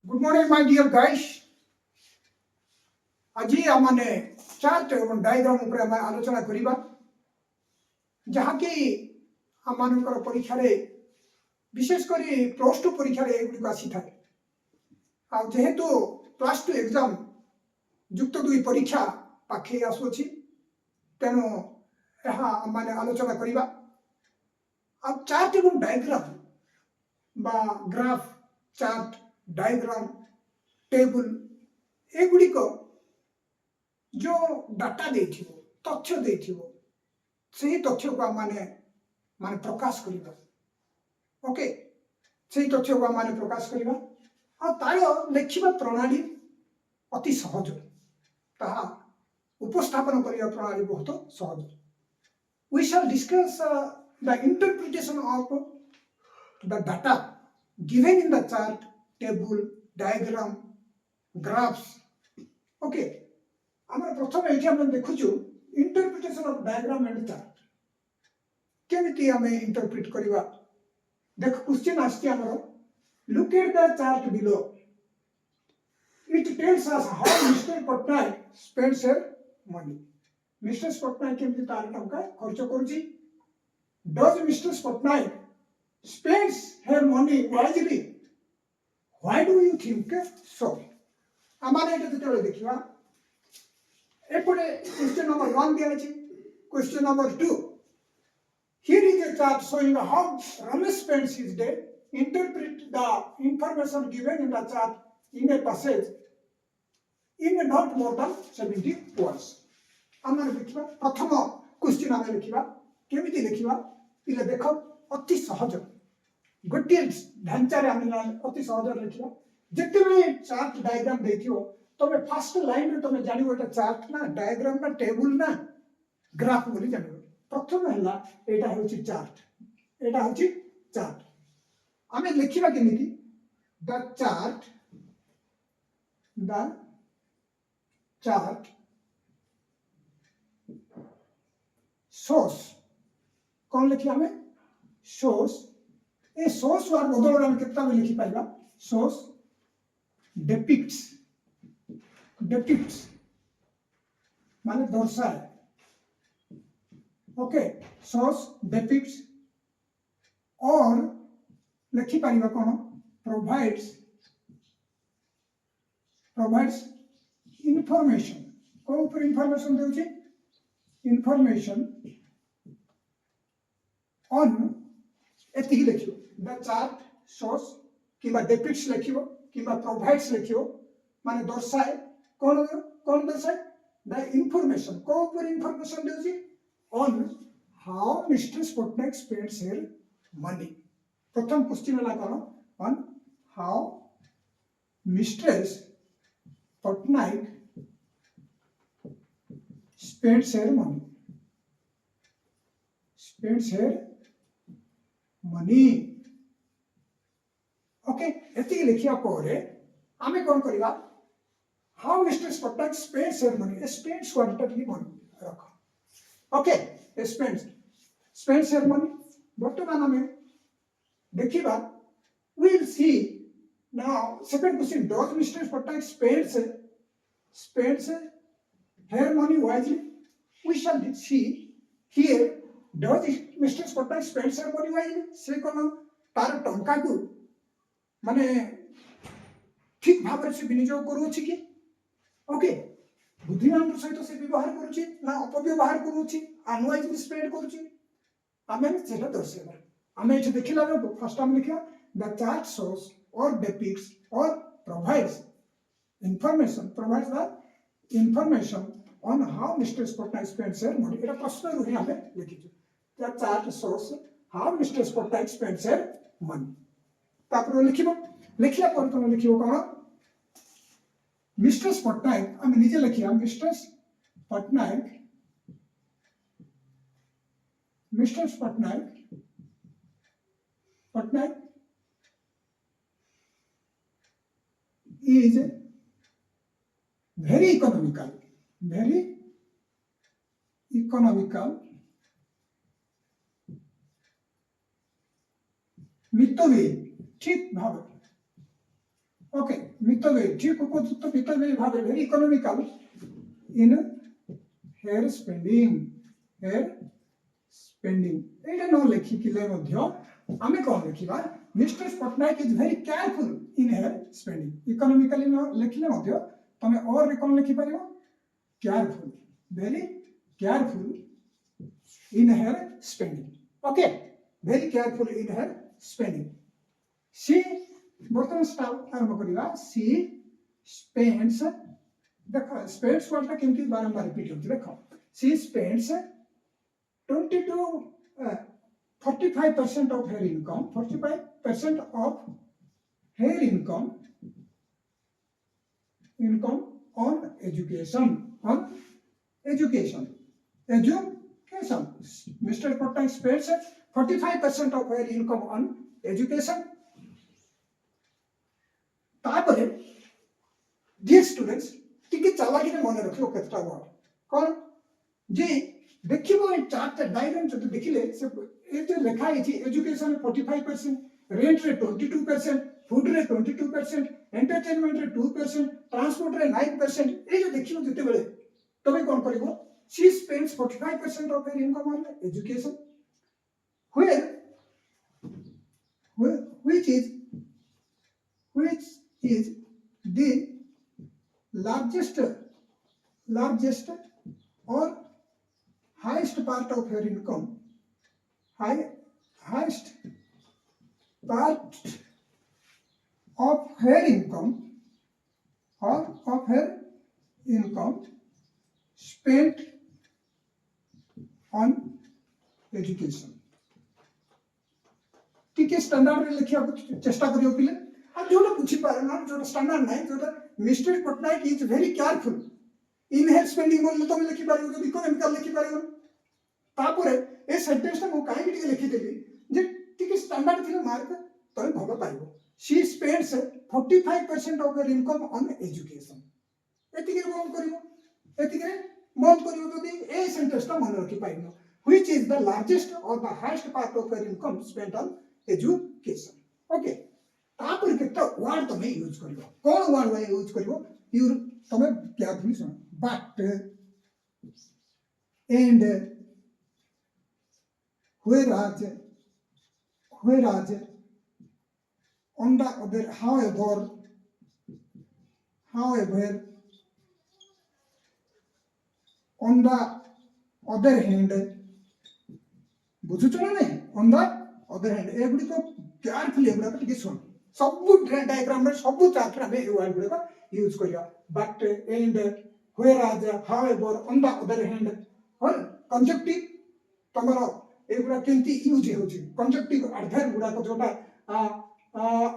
Good morning my dear guys. आज आम chart और डायग्राम उपर आम आलोचना करवा जहाँकि आम परीक्षा विशेषकर प्लस टू परीक्षा एगुड़ी आसी था जेहेतु प्लस टू एग्जाम युक्त दुई परीक्षा पाखे आसुची तेणु आम आलोचना करवा अब चार्ट एवं डायग्राम बा ग्राफ चार्ट डायग्राम टेबल एगुड़िक जो डाटा तथ्य से तथ्य को माने प्रकाश करवा ओके से तथ्य को माने प्रकाश करवा आ तार लेखिबा प्रणाली अति सहज ताहा उपस्थापन करने प्रणाली बहुत सहज। We shall discuss the interpretation of the data given in the chart table diagram graphs okay आम प्रथम ये देखु interpretation of diagram and chart केमिति आम इंटरप्रिट करवा देख क्वेश्चन आमर look at the chart below it tells us how mister Pattnaik spends his money mister Pattnaik केमिति तार टंका खर्च करूची does mister Pattnaik spends his money wisely why do you think so आमाने एटा तो देखिबा एपटे क्वेश्चन नंबर 1 दिया अछि question number 2 here is a chart showing how Ramesh spends his day interpret the information given in the chart in a passage in not more than 70 words आमाने देखिबा प्रथम question आमे लिखिबा केमिति लिखिबा इले देखो अति सहज गोटे ढांचा अति सहज लिखा जिते चार्ट डायग्राम देखियो तमे फर्स्ट लाइन रे तमे जानिबो एटा चार्ट ना डायग्राम ना टेबल ना ग्राफ बोली जानिबो प्रथम हला एटा होची चार्ट आमे लिखिबा केमिति द चार्ट सोर्स कौन लिखिया हमें सोर्स ए सोर्स वार बदल में कितना में लिखी पाएगा सोर्स डिपिक्ट्स माने दर्शाए ओके सोर्स डिपिक्ट्स और लिखी पाइबा कौन प्रोवाइड्स इंफॉर्मेशन को ऊपर इंफॉर्मेशन देउची इंफॉर्मेशन ऑन एति लिखियो द चार्ट सोर्स किबा डिपिक्ट्स लिखियो किबा प्रोवाइड्स लिखियो माने दर्शाए कौन दर्शाए द इंफॉर्मेशन को ऊपर इंफॉर्मेशन देउची on how mister Pattnaik spends his money प्रथम क्वेश्चन हला कौन on how mister Pattnaik spends his money okay एति लिखिया परे आमे कोन करिवा how mister Pattnaik spends his money spends word टी मनी रखो ओके स्पेंड्स हिज मनी वर्तमान आमे देखिबा we will see now second question does mister Pattnaik spends his money wisely we shall see here does mister Pattnaik spends his money wisely से कोन तार टंका को माने ठीक भाव से विनियोग करूछि कि ओके बुद्धिमान सहित से व्यवहार करूछि ना अपव्यवहार करूछि अनवाइजली स्पेंड करूछि आमे सेटा दर्शाइबा आमे एठी देखिला फर्स्ट हम लिखिया the chart shows or depicts or provides the information on how mister Pattnaik spends his money एटा प्रश्न रुहि आमे लिखिछु the chart shows how mister Pattnaik spends his money तापर लिखिया पर तुम लिखियो कौन मिस्टर पट्टनायक आम निजे लिखिया mister Pattnaik is very economical मितव्ययी ठीक भाव ओके मितव्यय ठीक उपयुक्त मितव्यय भाव very economical in her spending एटा न लिखिले मध्य आमे कोन लिखिबा mister Patnaik is very careful in her spending economically न लिखिले मध्य तमे और कोन लिखि परिबो careful very careful in her spending. Okay, very careful in her spending. She बर्तमान स्टार्ट आरंभ करिवा she spends देखो spends वर्ड ता केमती बारंबार रिपीट होती देखो she spends 45% of her income 45% of her income on education Mr. Patnaik spends 45% of her income on education. तापरे dear students टिके चालाकी ने मन रखियो केतटा वर्ड कोन जे देखिबो ए चार्ट डायग्राम जति देखिले से ए जे लिखा है एजुकेशन 45% रेंट रे 22% फूड रे 22% एंटरटेनमेंट रे 2% ट्रांसपोर्ट रे 9% ए जो देखिबो जते बेले तबे कोन करिवो she spends 45% of her income on education which is the largest or highest part of her income highest part of her income or of her income spent on education टिके standard रे लिखिया चेष्टा करियो पिले आ जोटा पूछि पारे ना जोटा स्टैंडर्ड नै जोटा mister Patnaik is very careful in her spending बोलले तुम लिखि पारियो जो इकोनॉमिकल लिखि पारियो तापरे ए सेंटेंस ता मो काहे टिके लिखि देबी जे टिके स्टैंडर्ड थिले मार्क तय भलो पाइबो she spends 45% of her income on education एतिके बोल करियो एतिके बोल करियो जदी ए सेंटेंस ता मन रखि पाइनो which is the largest or the highest part of her income spent on education okay तापर केटा वर्ड तमे यूज करियो कोन वर्ड वे यूज करियो यू तमे carefully soon but and whereas on the other however on the other hand बुझुचो ना नहीं on the other hand ए गुडी को carefully एगुडा टिके सुन सब डायग्राम रे सब चार्ट रे हम ए वर्ड गुडा यूज करिया but and whereas however on the other hand और कंजक्टिव तमरो एगुडा केंती यूज होची कंजक्टिव एडवर्ब गुडा को जोटा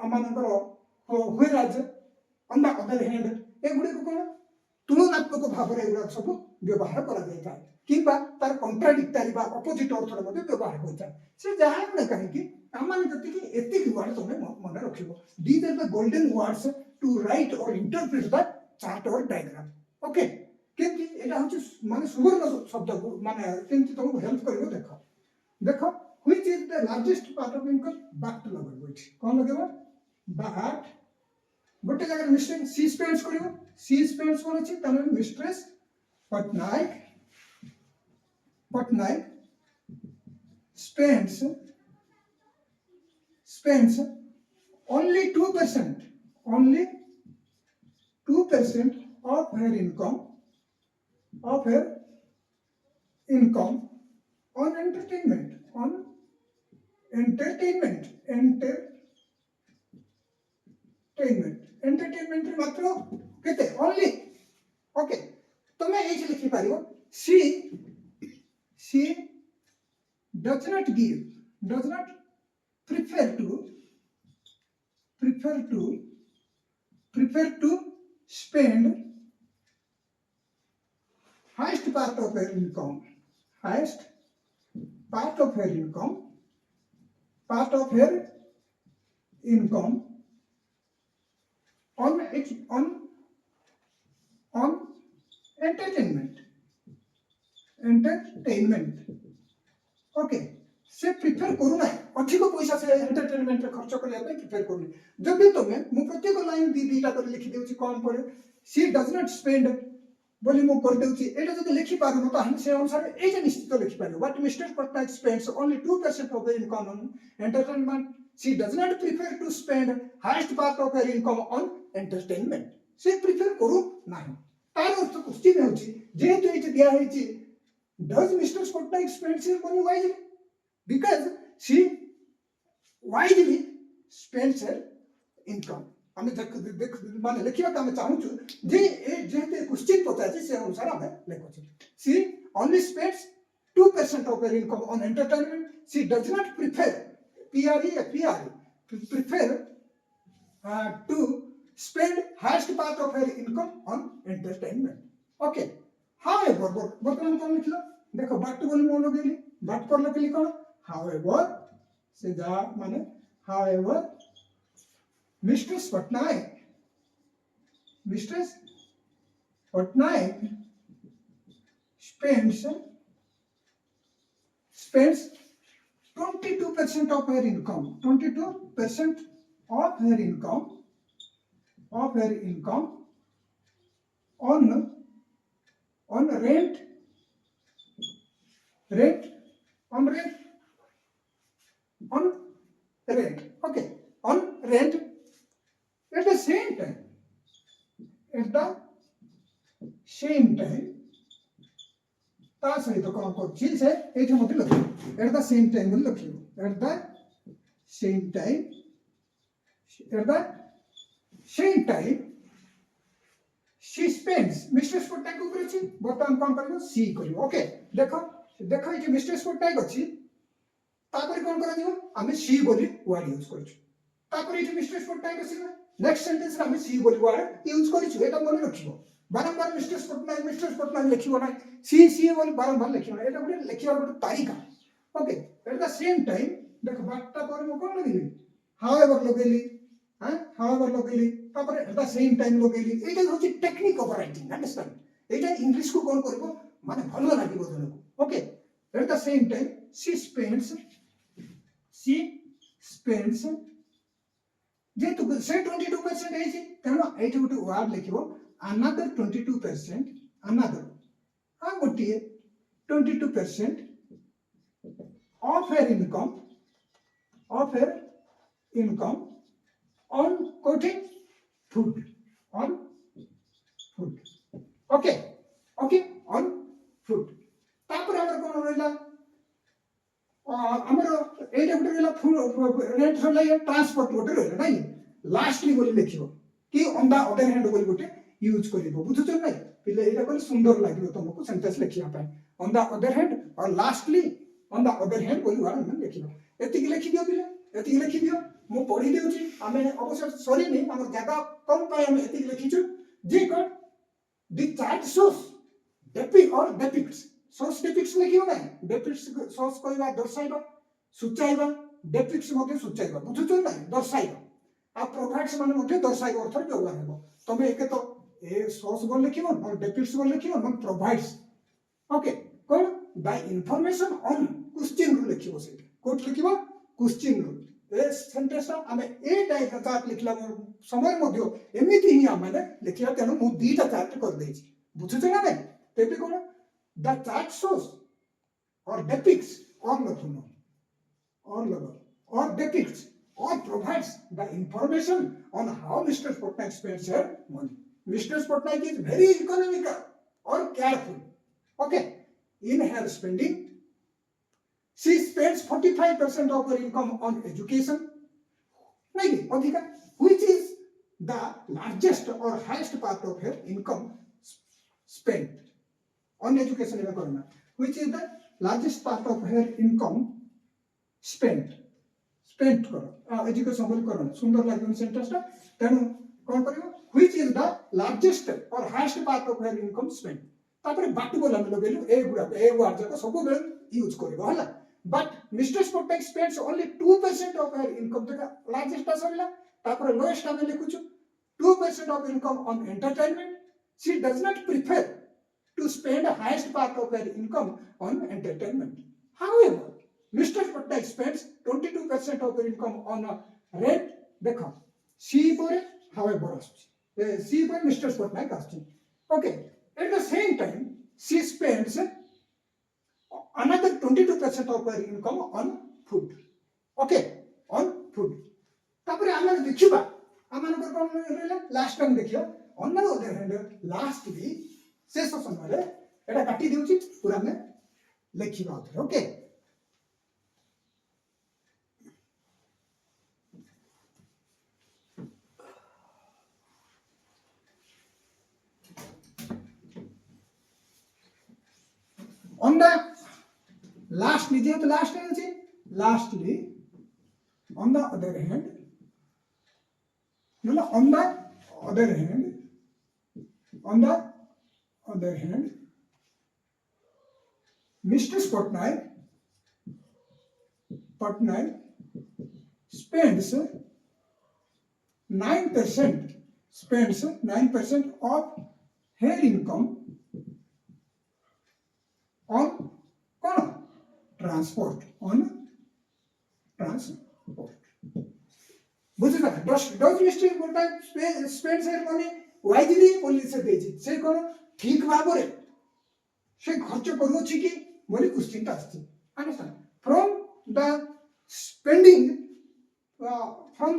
अमानकर whereas on the other hand ए गुडी को कोन तुलनात्मक भाव रे एगुडा सब व्यवहार करा जायता किबा तार कॉन्ट्राडिक्टरी बा अपोजिट अर्थ रे मध्ये व्यवहार होता से जहां न कहि कि आमान जति कि एतिक वर्ड तमे मन रखिबो these are the golden words to write or interpret the chart और डायग्राम ओके केंति एटा होची माने सुवर्ण शब्द माने केंति तुमको हेल्प करिवो देखो which is the largest part of income बाट लगेबो इट कोन लगेबो बाट गोटे जगह मिस्टर सी स्पेंड्स करिवो सी स्पेंड्स कोन अछि तने mistress Patnaik spends only 2% of her income on entertainment रे मात्र केते only ओके तमे एज लिखि पारिबो she does not prefer to spend highest part of her income on entertainment okay से प्रिफर करूना अधिक पैसा से एंटरटेनमेंट खर्च करने प्रिफर करूनी जब भी तुम मु प्रत्येक लाइन दीटा कर लिखि देउची कम पड़े सी डज नॉट स्पेंड बोली मु कर देउची एटा जदि लिखि पारु त हम से अनुसार ए जे निश्चित लिखि पारु but mister Patnaik spends only 2% of the income on entertainment she does not prefer to spend highest part of her income on entertainment से प्रिफर करू नाही तार अर्थ क्वेश्चन होची जेहेतु एटा दिया हेची does mister Patnaik spends his money wisely because she widely spends her income हमें देख माने लिखिबा हम चाहू छु जे जेते क्वेश्चन पचाछि से अनुसार हम लिखो छु she only spends 2% of her income on entertainment she does not prefer prefer to spend highest part of her income on entertainment okay however बर्तमान कोन लिखलो देखो बाट बोली मोन लगेली बाट पर लिखली कोन however से जा माने however Mistress Patnaik spends 22% of her income 22% of her income on rent okay on rent at the same time ता सहित कौन कर चीज है एठी मते लखियो at the same time बोल लखियो at the same time she spends mister Patnaik ऊपर अछि बर्तमान कोन करबो सी करियो ओके देखो एठी मिस्टर पटनायक अछि तापर कोन करा दियो हमें सी बोली वर्ड यूज करछु तापर एठी मिस्टर पटनायक अछि नेक्स्ट सेंटेंस रे हमें सी बोली वर्ड यूज करछु एटा मन रखिबो बारंबार मिस्टर पटनायक लिखिबो ना सी बोली बारंबार लिखिबो एटा गोटे लिखिबा गोटे तारिका okay at the same time देखो बाटा पर मो कोन लगेली हाउएवर लगेली हाउएवर लगेली तापर एट द सेम टाइम लगेली एटा होची technique of writing understand Etah English को कोन करबो माने भलो लागिबो जनको okay at the same time she spends जेतु से 22% है जी तेनो एठी गोटे वर्ड लिखिबो another 22% another गोटे 22% of her income on quoting food on food okay on food तापर हमर कोन रहला हमर एटा गोटे रहला रेंट रहला ट्रांसपोर्ट गोटे रहला नाही लास्टली बोली लिखिबो कि ऑन द अदर हैंड बोली गोटे यूज करिबो बुझुछ नै पिले एटा कोन सुंदर लागिबो तुमको सेंटेंस लिखिया पाए ऑन द अदर हैंड और lastly on the other hand बोली वर्ड हम लिखिबो एतिक लिखि दियो पिले एतिक लिखि दियो मु पढि देउची हमें अवश्य सॉरी नै हमर जगह कम पाए हम एतिक लिखिछु जे कोन the chart shows depicts source depicts लिखियो ना डिपिक्ट्स सोर्स कहबा दर्शाइबा सूचाइबा डिपिक्ट्स मध्ये सूचाइबा बुझुछ ना दर्शाइबा आ प्रोवाइड्स माने मध्ये दर्शाइबा अर्थ व्यवहार हेबो तमे एके तो ए सोर्स बोल लिखिबो और डिपिक्ट्स बोल लिखिबो मन प्रोवाइड्स ओके कोन by information on question rule लिखिबो से कोट लिखिबो क्वेश्चन रूल ए सेंटेंस हमें ए टाइप का चार्ट लिखला समय मध्ये एमिति ही हमें लिखिया तेनो मु दीटा चार्ट कर देछि बुझुछ ना नै तेबे कोन the chart shows or depicts or depicts or provides the information on how Mr. Patnaik spends her money. Mr. Patnaik is very economical or careful. Okay, in her spending, she spends 45% of her income on education. Which is the largest or highest part of her income spent. On education करना which is the largest part of her income spent करो education बोली करना सुंदर लागन sentence ता तेनु कोन करियो which is the largest or highest part of her income spent तापर बाटू बोला हम लगेलु ए वर्ड जाको सब बेल यूज करबो हला but Mr. Patnaik spends only 2% of her income तका largest ता सबला तापर lowest ता लिखुछु 2% of income on entertainment she does not prefer to spend the highest part of her income on entertainment. However, Mr. Patnaik spends 22% of her income on a rent. देखो C पर however आସୁଛି C पर Mr. Patnaik आସୁଛି. Okay. At the same time, she spends another 22% of her income on food. Okay, on food. तापर आमे देखिबा आमानकर कोन रहला last time देखियो on the other hand lastly शेष समय एटा काटी देउची पूरा में लेखिबा होतरे. ओके on the lastly जे तो लास्ट है जी lastly on the other hand no on the other hand Mr. Patnaik spends 9% of her income on transport. बुझिला does Mr. Patnaik spends her money wisely police देछि से कोन ठीक भाबरे से खर्च करूछि कि बोली question ता आछि. Understand from the spending from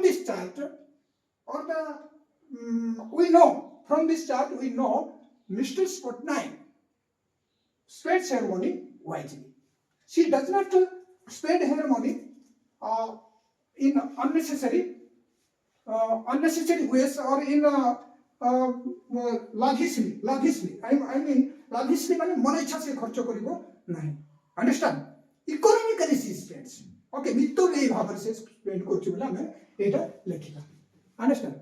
this chart or the we know Mr. Patnaik spends her money wisely. She does not spend her money in unnecessary ways or in lavishly. I mean lavishly माने मन इच्छा से खर्च करिवो नहीं. Understand economically she spends. Okay मितो ए भाबर से स्पेंड करछु बोला मैं एटा लिखिला. Understand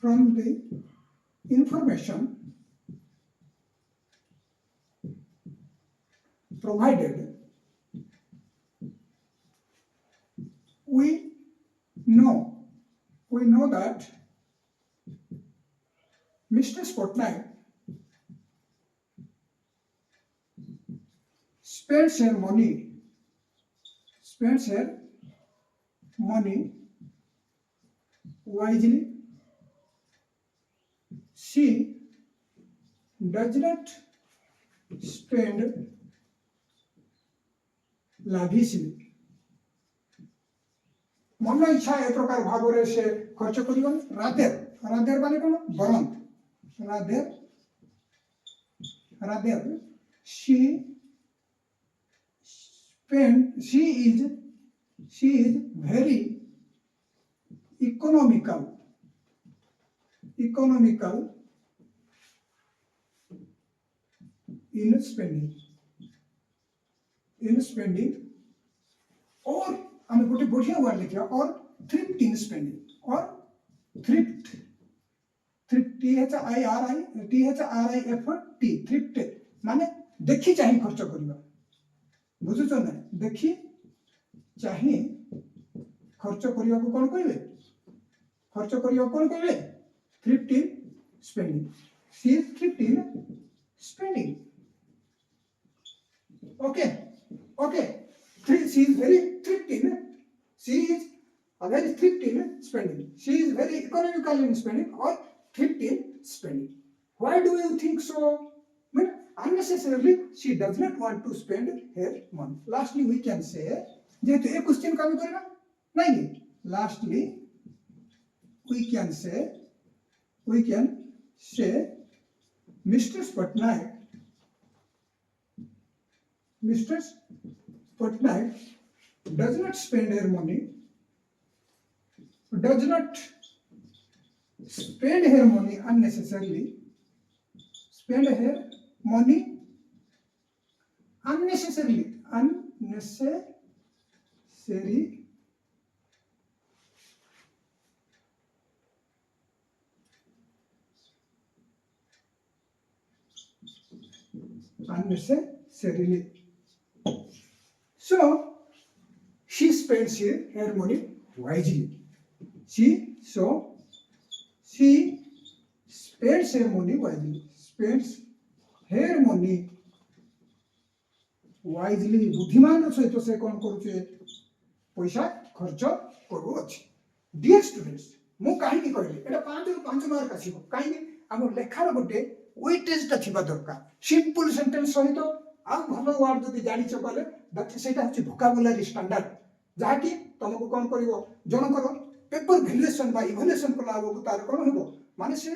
from the information provided we know that Mr. Patnaik spends her money wisely. She does not spend lavishly. मन इच्छा ए प्रकार भावरे से खर्च करिबन. राधेर माने कोन बरन राधेर she is very economical in spending और हमें गोटे बढ़िया वर्ड लिखिया और थ्रिफ्ट इन स्पेंडिंग और थ्रिफ्ट थ्रिफ्ट माने देखि चाहि खर्च करिबा. बुझुछ ना देखि चाहि खर्च करिया को कोन कहबे thrift in spending. She is thrift in spending. Okay she is very thrift in spending. She is very economical in spending or thrift in spending. Why do you think so? But unnecessarily she does not want to spend her money. Lastly we can say जेहेतु एक question का भी करेगा नहीं. Lastly we can say Mr. Patnaik does not spend her money unnecessarily. unnecessarily. So she spends her money wisely. She spends her money wisely. Spends her money wisely. बुद्धिमान सहित से कौन करुचे पैसा खर्च करुअछि. Dear students, मु कहीं कहली एटा 5 रु 5 मार्क आसीबो. कहीं हम लेखार गोटे वेटेज ता थिबा दरकार. सिंपल सेंटेंस सहित आ भलो वर्ड जदि जानि छ कहले दैट सेटा होछि वोकाबुलारी स्टैंडर्ड. जाकी तुमको कौन करिवो जनकर पेपर वैल्यूएशन बा इवैल्यूएशन कला आबो तार कोन हेबो माने से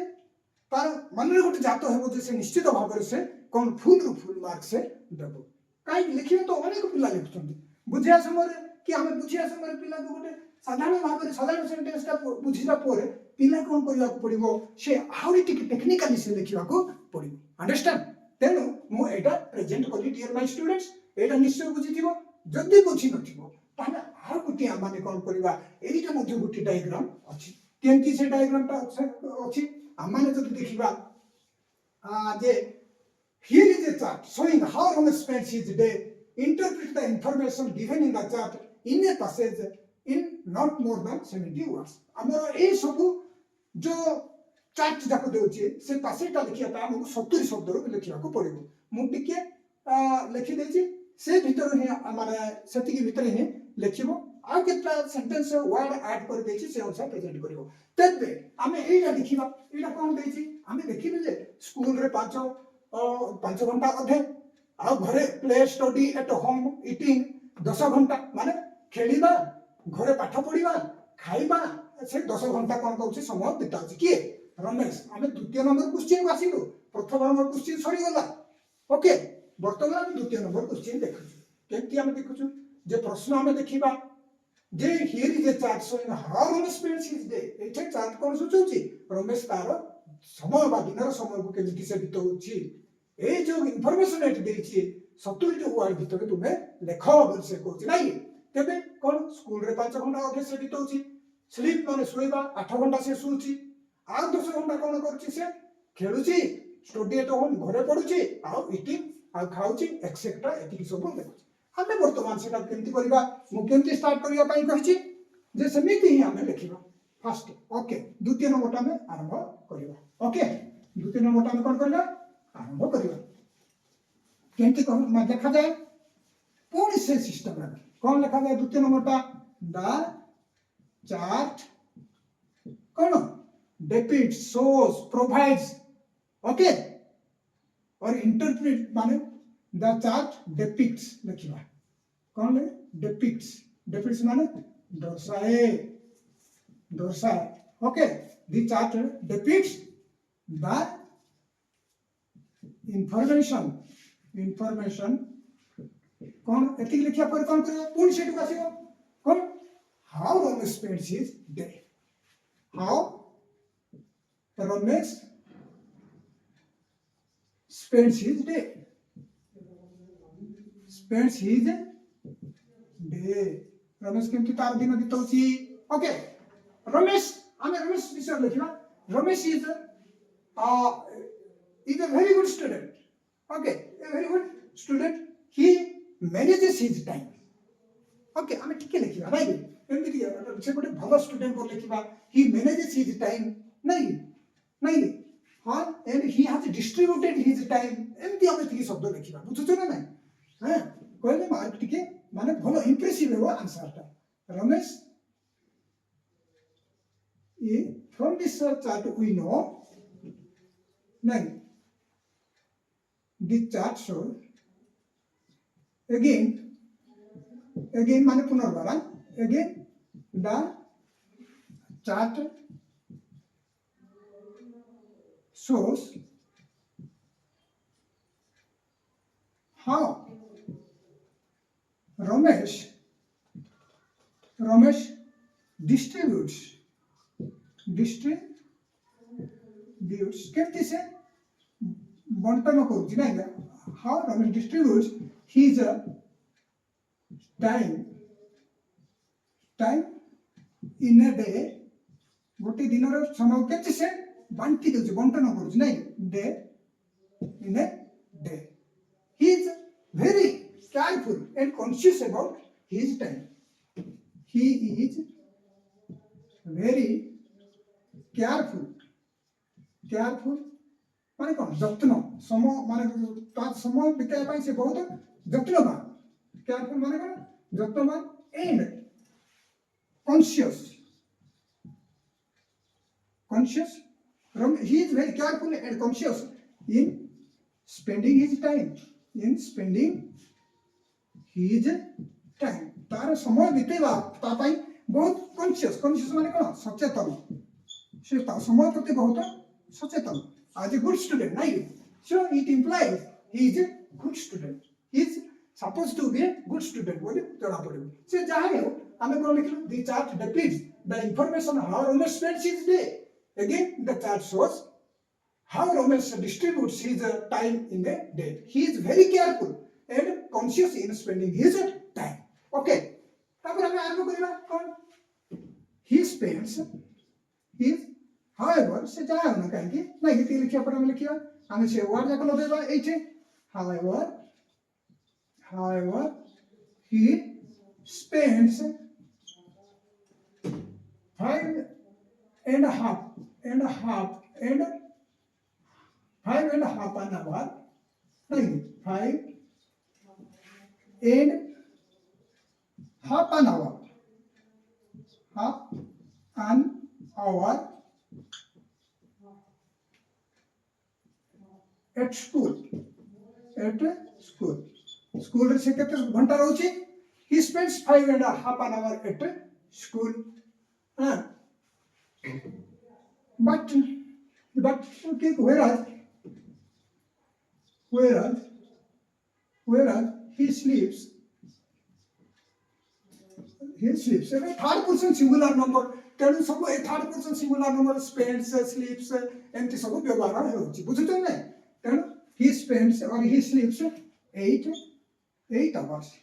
तार मन रे गोटे जातो हेबो जे से निश्चित भाव से कौन फुल मार्क से देबो. कहीं लिखिबे तो अनेक पिला लिखुछन्ती बुझिया समय कि हमें बुझिया समय पिला को गोटे साधारण भाव में साधारण सेंटेंस का बुझिला पोरे पिला कौन करिया को पड़िबो से आउरी टिक टेक्निकली से लिखिबा को पड़िबो. अंडरस्टैंड. तेनु मु एटा प्रेजेंट कली. डियर माय स्टूडेंट्स, एटा निश्चय बुझिथिबो. जदि बुझि नथिबो ताने आ गुटी आमाने कौन करिबा एटा मध्ये गुटी डायग्राम अछि. केंति से डायग्राम ता अछि आमाने जदि देखिबा जे here is a chart showing how Ramesh spends his day. Interpret the information given in the chart in a passage in not more than 70 words. हमर ए सब जो चार्ट जाको देउची से पासेटा लिखिया ता हमको 70 शब्द रो लिखिया को पड़िबो. मु टिके लिखि देची से भीतर हे माने सेति के भीतर हे लिखिबो. आ केटा सेंटेंस वर्ड ऐड कर देची से अनुसार प्रेजेंट करिवो. तबे हमें एटा लिखिबा. एटा कोन देची हमें देखिबे जे स्कूल रे 5 घंटा अध्ययन आ घरे play study at home eating 10 घंटा माने खेलिबा घरे पाठ पढ़िबा खाइबा से 10 घंटा कौन कौन समय बिताउछि किए रमेश. आम द्वितीय नंबर क्वेश्चन को आसिलु. प्रथम नंबर क्वेश्चन सरी गला. ओके वर्तमान हम द्वितीय नंबर क्वेश्चन देखुछु. केति हम देखुछु जे प्रश्न हम देखिबा जे here is a chart showing how Ramesh spends his day. एठे चार्ट कोन सूचौछि रमेश तार समय बा दिनर समय को केमिति से बिताउछि. ए जो इंफॉर्मेशन एट देछि 70 जो वर्ड भीतर तुमे लेखो बोल से कहछि नाही. तेबे कोन स्कूल रे 5 घंटा ऑफिस से बिताउछि. स्लीप माने सोइबा 8 घंटा से सुउछि. आ 10 घंटा कोन करछि से खेलुछि स्टडी एट होम घरे पढुछि आ इटिंग आ खाउछि एक्सेट्रा एतिकी सब देखुछि. हमें वर्तमान सेटा केमति करिबा मु केमति स्टार्ट करिया पई कहछि जे समिति ही हमें लिखिबा फर्स्ट. ओके द्वितीय नंबरटा में आरंभ करिबा. ओके द्वितीय नंबरटा में कोन करिबा आरंभ करिबा. केमति कोन देखा जाए पूर्ण से सिस्टम रे कौन लिखा जाए. द्वितीय नंबरटा द चार्ट कौन depicts shows provides. ओके और इंटरप्रेट माने द चार्ट depicts लिखिबा कौन ले depicts माने दर्शाए. Okay the chart depicts the information कौन एति लिखिया पर कौन करियो पूर्ण सेट को आसीबो कौन how Ramesh spends his day. How Ramesh spends his day. Ramesh केमति तार दिन बिताउछि. ओके रमेश हमें रमेश विषय लिखिबा. Ramesh is a very good student. Okay a very good student. He manages his time. Okay हमें ठीक लिखिबा राइट. एमति से गोटे भलो स्टूडेंट को लिखिबा. He manages his time नहीं हाँ and he has distributed his time. एमति हमें ठीक शब्द लिखिबा. बुझुछ ना नहीं हां कहले मार्क टिके माने भलो इंप्रेसिव हेबो आंसर ता. रमेश ए from this chart we know नहीं this chart shows again माने पुनर्बार again the chart shows how Ramesh distributes केमति से बंटन करूछि ना. how Ramesh distributes his time in a day. गोटे दिन रो समय केमति से बांटी देउछि बंटन करूछि ना day in a day. He is very careful and conscious about his time. he is very careful माने कौन जत्न समय माने तार समय बिताଇବା ପାଇଁ से बहुत जत्नवान केयरफुल माने कौन जत्नवान and conscious he is very careful and conscious in spending his time तार समय बितेवा ता ପାଇଁ बहुत conscious माने कौन सचेतन से समय प्रति बहुत सचेतन as a good student, right? So it implies he is a good student. He is supposed to be a good student. बोले जड़ा पड़ेगा. से जहाँ है हमें कौन लिखलो? The chart depicts the information how Ramesh spends his day. Again, the chart shows how Ramesh distributes his time in the day. He is very careful and conscious in spending his time. Okay. तापर हमें आरंभ करिबा कौन? He spends his however से जाए ना कहेंगे नहीं हिती लिखिया पर हमें लिखिया हमें से वर्ड जाकर लगेगा ऐसे however he spends 5.5 an hour नहीं 5.5 an hour at school रे से केते घंटा रहउची he spends 5.5 an hour at school but okay whereas he sleeps एबे थर्ड पर्सन सिंगुलर नंबर तेणु सब ए third person singular number spends sleeps एमती सब व्यवहार होउची बुझुतो नै तेणु he spends or he sleeps 8 hours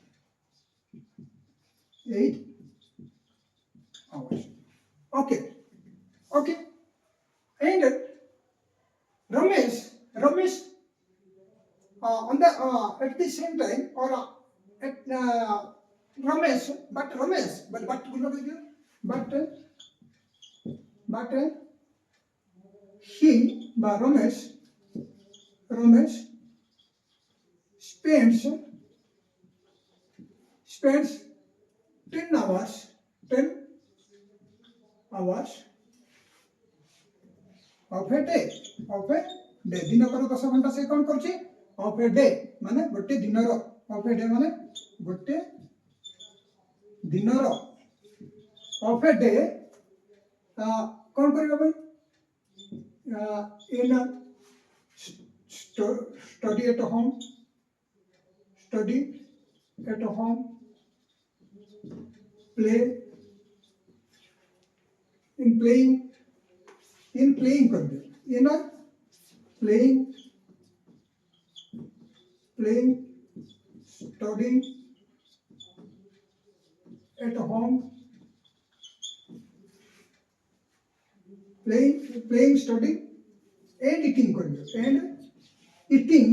okay and Ramesh on the at the same time or at Ramesh but he Ramesh spends 10 hours of a day Dinkar 10 घंटा से कौन करछि of a day माने गोटे दिनर of a day माने गोटे दिनर of a day कौन करिबा भाई in study at home play in playing कर दे in a playing studying at home playing studying and eating कर दे and eating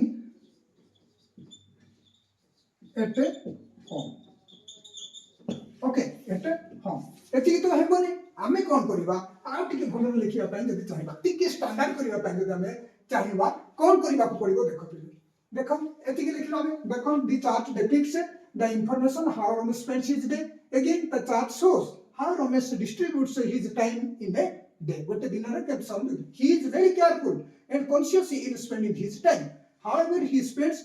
at home okay at home एति तो हेबोनी आमे कोन करबा आ टिके भलो लिखिया पय जदि चाहिबा टिके स्टैंडर्ड करबा पय जदि हमें चाहिबा कोन करबा को पड़िबो देखो एति के लिखलो हमें देखो the chart depicts the information how Ramesh spends his day again the chart shows how Ramesh distributes his time in a day gote dinare ke samdu he is very careful and conscious in spending his time however he spends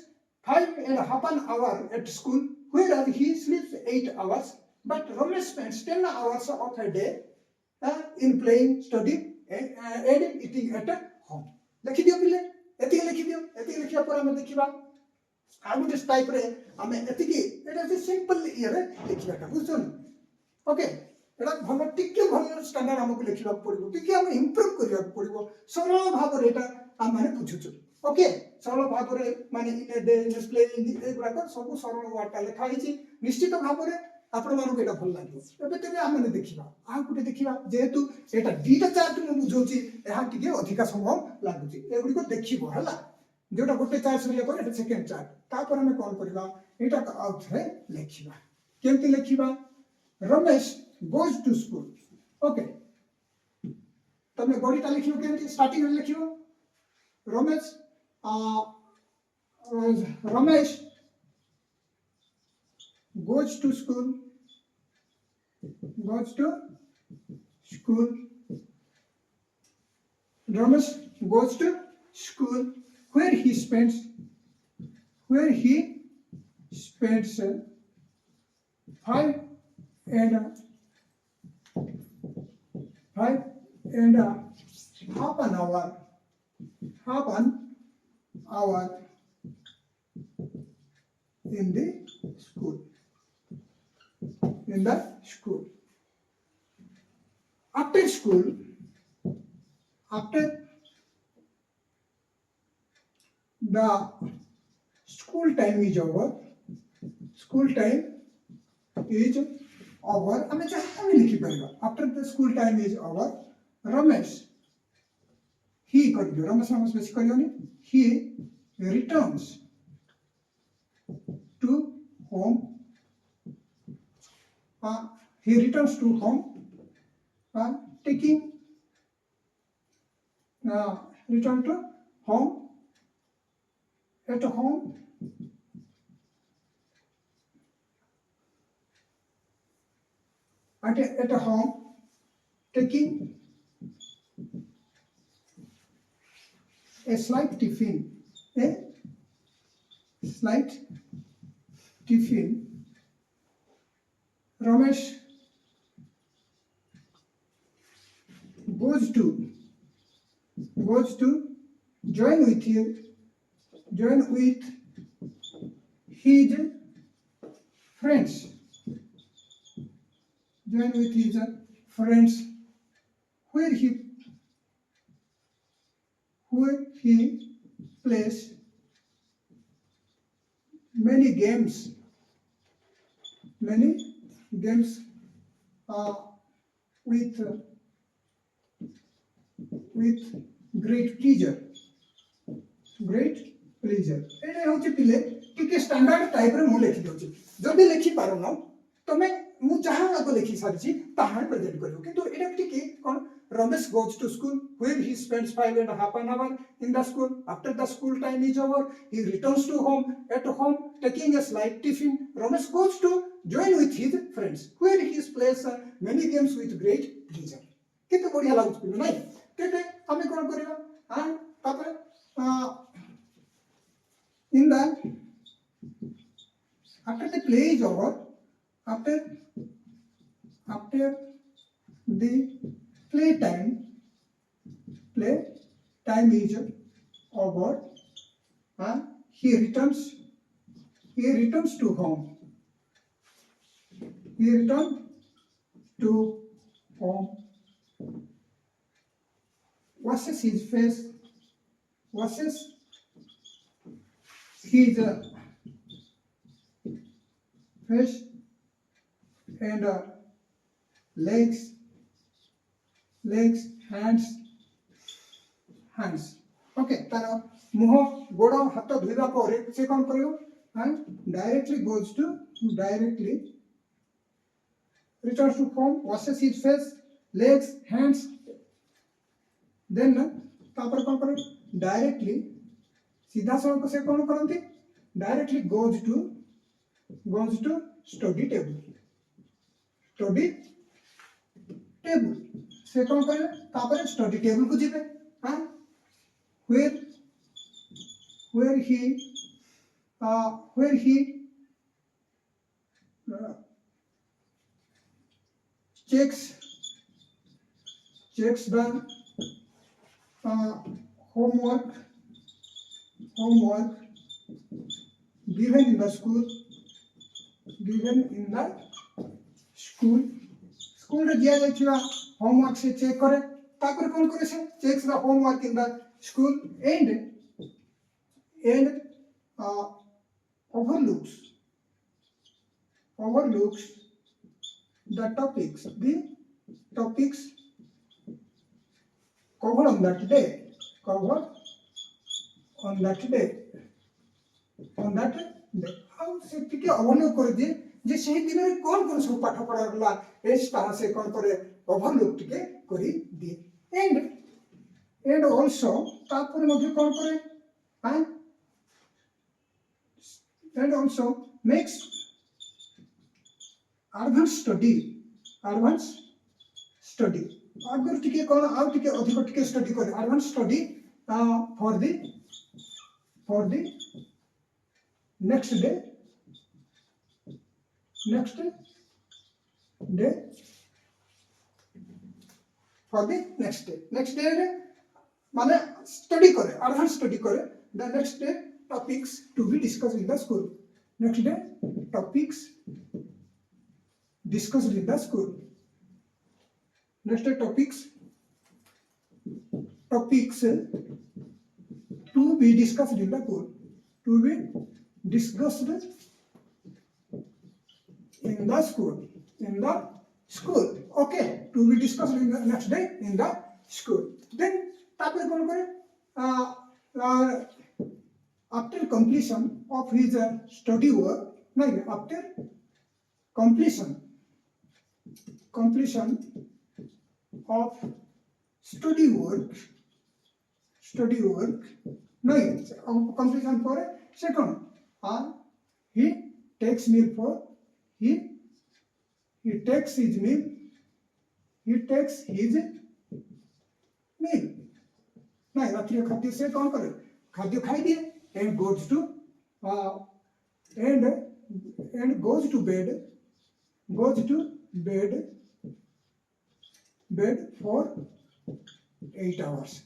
5.5 an hour at school whereas he sleeps 8 hours but Ramesh spends 10 hours of a day in playing studying and eating at home लिखि दियो पिले एति लिखिया पर हम देखिबा आ good type रे हम एति की एटा से सिंपल ये रे लिखियाटा बुझछन ओके एटा भलो टिके भलो स्टैंडर्ड हमको लिखिबा पड़िबो टिके हम इंप्रूव करिया पड़िबो सरल भाव रे एटा हम माने बुझुछु ओके सरल भाव रे माने इन डे इन प्लेइंग एगुडा को सब सरल वाटा लिखा हिची निश्चित भाव रे आपण मानु एटा भल लागियो एबे तेबे हम देखिबा आ गुटे देखिबा जेहेतु एटा दीटा चार्ट मु बुझौची एहा टिके अधिका समय लागुची एगुडी को देखिबो हला जोटा गोटे चार्ट सरिया पर एटा सेकंड चार्ट तापर हम कोन करबा एटा आउट रे लिखिबा केमति लिखिबा Ramesh goes to school. Okay. तमे बॉडीटा लिखियो केमती स्टार्टिंग में लिखियो Ramesh Ramesh goes to school Ramesh goes to school where he spends 5 and half an hour in the school. After school, after the school time is over, हमें चाहे लिखी पाएगा after the school time is over Ramesh ही कर दियो रमेश हम specific करियोनी he returns to home taking return to home at home taking a slight tiffin Ramesh goes to join with his friends where he plays many games with great pleasure एटा होची पिले टिके standard type रे मु लिखि दोची जदी लिखि पारो न तमे मु चाहा को लिखि सारची ताहा प्रेजेंट करियो किंतु एटा टिके कोन Ramesh goes to school where he spends 5.5 hours in the school. After the school time is over, he returns to home. At home, taking a slight tiffin, Ramesh goes to join with his friends where he plays many games with great pleasure. केते बढ़िया लागुछ pillow नै केते हमें कोन करियो हां तापर in the after the play is over after the play time is over he returns to home washes his face and legs, hands. Okay, तारा मुह गोड़ हाथ धोइबा परे से कोन करियो directly returns to home, washes his face, legs, hands. Then तापर कोन करियो directly सीधा सड़क से कोन करंती directly goes to study table से कोन करे तापर स्टडी टेबल को जिबे where he checks the homework given in the school school रे दिया जाइछिवा होमवर्क से चेक करे तापर कोन करे से checks the homework in the school and overlooks the topics covered on that day how से टिके overlook कर दे जे से दिन में कौन सब पाठ पढ़ा गला इस तरह से कौन करे ओवरलुक टिके करी दिए एंड आल्सो तापर मध्ये कौन करे हां and also makes advance study अगर टिके कौन आउ टिके अधिक टिके स्टडी करे advance study for the next day for the next day रे माने स्टडी करे एडवांस स्टडी करे the next day topics to be discussed in the school next day topics discussed in the school next day topics to be discussed in the school to be discussed in the school okay to be discussed in the next day in the school then tapre kon kore after completion of his study work no after completion of study work no completion for second he takes his meal नहीं रात्रि खाद्य से कौन करे खाद्य खाई दिए and goes to bed for 8 hours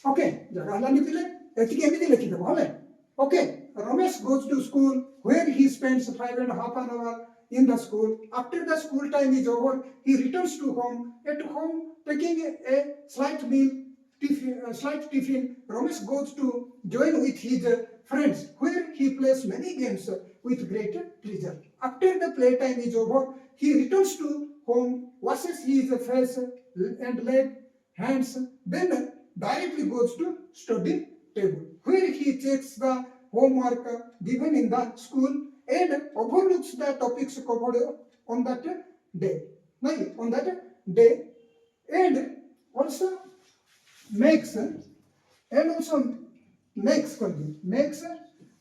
okay जगह ला निकले एतिके एमिति लिखि देबो हले okay Ramesh goes to school where he spends 5.5 hours in the school after the school time is over he returns to home at home taking a slight tiffin Ramesh goes to join with his friends where he plays many games with great pleasure after the play time is over he returns to home washes his face and hands then directly goes to study table where he checks the homework given in the school and overlooks the topics covered on that day and also makes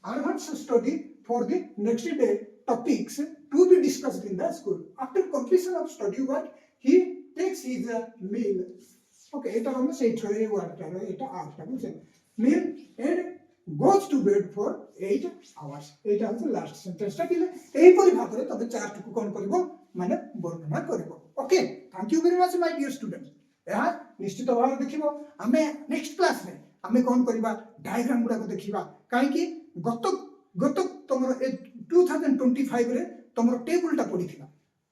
advanced study for the next day topics to be discussed in the school after completion of study work he takes his meal okay eta हम से छोड़े word कर eta आठ बुझे meal and goes to bed for 8 hours एटा हम last sentence टा किले एही परि भाबरे तबे चार्ट को कोन करबो माने वर्णना करबो okay thank you very much my dear student या निश्चित भाव देखिबो हमें नेक्स्ट क्लास में हमें कोन करबा डायग्राम गुडा को देखिबा काहे कि गत तमरो 2025 रे तमरो टेबल टा पडिथिला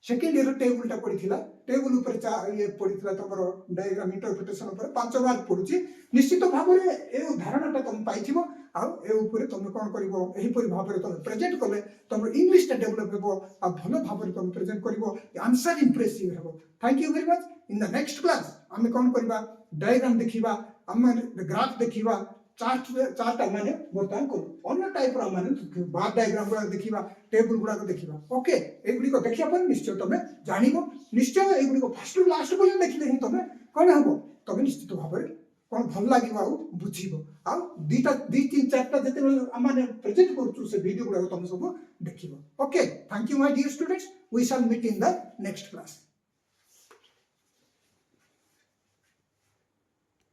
सेकेंड ईयर टेबल टा पडिथिला टेबल ऊपर ये पडिथिला तमरो डायग्राम इंटरप्रिटेशन ऊपर 5 बार पडुची निश्चित भाव रे ए उदाहरण टा तुम पाइथिबो आ ए ऊपर तुम कोन करबो एही परि भाव रे तुम प्रेजेंट करले तमरो इंग्लिश टा डेवलप हेबो आ भलो भाव रे तुम प्रेजेंट करबो आंसर इंप्रेसिव हेबो thank you very much in the next class हमें कोन करबा डायग्राम देखिबा हम ग्राफ देखिबा चार्ट माने वर्तमान करू अन्य टाइप रो माने बार डायग्राम गुडा देखिबा टेबल गुडा को देखिबा ओके एगुडी को देखिया पर निश्चय तमे जानिबो निश्चय एगुडी को फर्स्ट टू लास्ट को देखिले ही तमे कोन हबो तमे निश्चित भाव रे कोन भल लागिबो आ बुझिबो आ दीटा दी तीन चारटा जते माने प्रेजेंट करछु से वीडियो गुडा तमे सब देखिबो okay thank you my dear students we shall meet in the next class